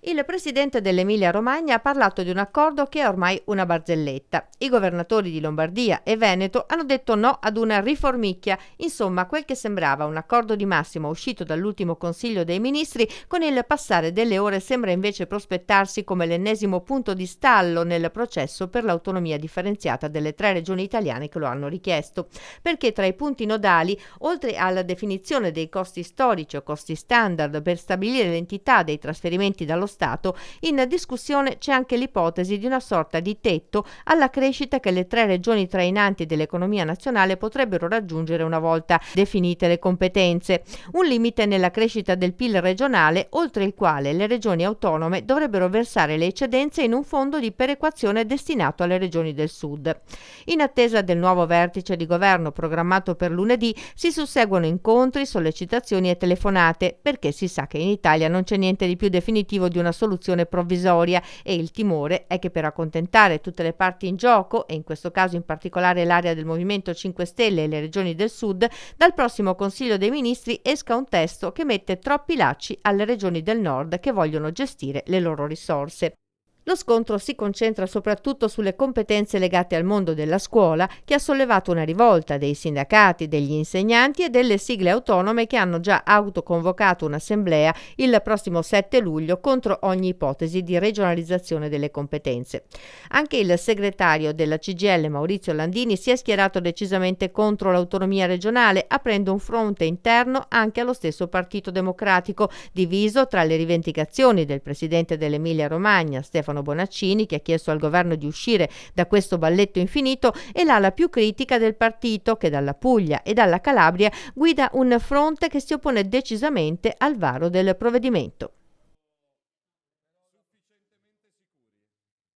Il presidente dell'Emilia-Romagna ha parlato di un accordo che è ormai una barzelletta. I governatori di Lombardia e Veneto hanno detto no ad una riformicchia, insomma quel che sembrava un accordo di massimo uscito dall'ultimo Consiglio dei Ministri, con il passare delle ore sembra invece prospettarsi come l'ennesimo punto di stallo nel processo per l'autonomia differenziata delle 3 regioni italiane che lo hanno richiesto. Perché tra i punti nodali, oltre alla definizione dei costi storici o costi standard per stabilire l'entità dei trasferimenti dallo Stato, in discussione c'è anche l'ipotesi di una sorta di tetto alla crescita che le 3 regioni trainanti dell'economia nazionale potrebbero raggiungere una volta definite le competenze, un limite nella crescita del PIL regionale oltre il quale le regioni autonome dovrebbero versare le eccedenze in un fondo di perequazione destinato alle regioni del sud. In attesa del nuovo vertice di governo programmato per lunedì si susseguono incontri, sollecitazioni e telefonate, perché si sa che in Italia non c'è niente di più definitivo di una soluzione provvisoria e il timore è che per accontentare tutte le parti in gioco, e in questo caso in particolare l'area del Movimento 5 Stelle e le regioni del Sud, dal prossimo Consiglio dei Ministri esca un testo che mette troppi lacci alle regioni del Nord che vogliono gestire le loro risorse. Lo scontro si concentra soprattutto sulle competenze legate al mondo della scuola, che ha sollevato una rivolta dei sindacati, degli insegnanti e delle sigle autonome che hanno già autoconvocato un'assemblea il prossimo 7 luglio contro ogni ipotesi di regionalizzazione delle competenze. Anche il segretario della CGIL Maurizio Landini si è schierato decisamente contro l'autonomia regionale, aprendo un fronte interno anche allo stesso Partito Democratico, diviso tra le rivendicazioni del presidente dell'Emilia Romagna, Stefano Bonaccini, che ha chiesto al governo di uscire da questo balletto infinito, e l'ala più critica del partito, che dalla Puglia e dalla Calabria guida un fronte che si oppone decisamente al varo del provvedimento.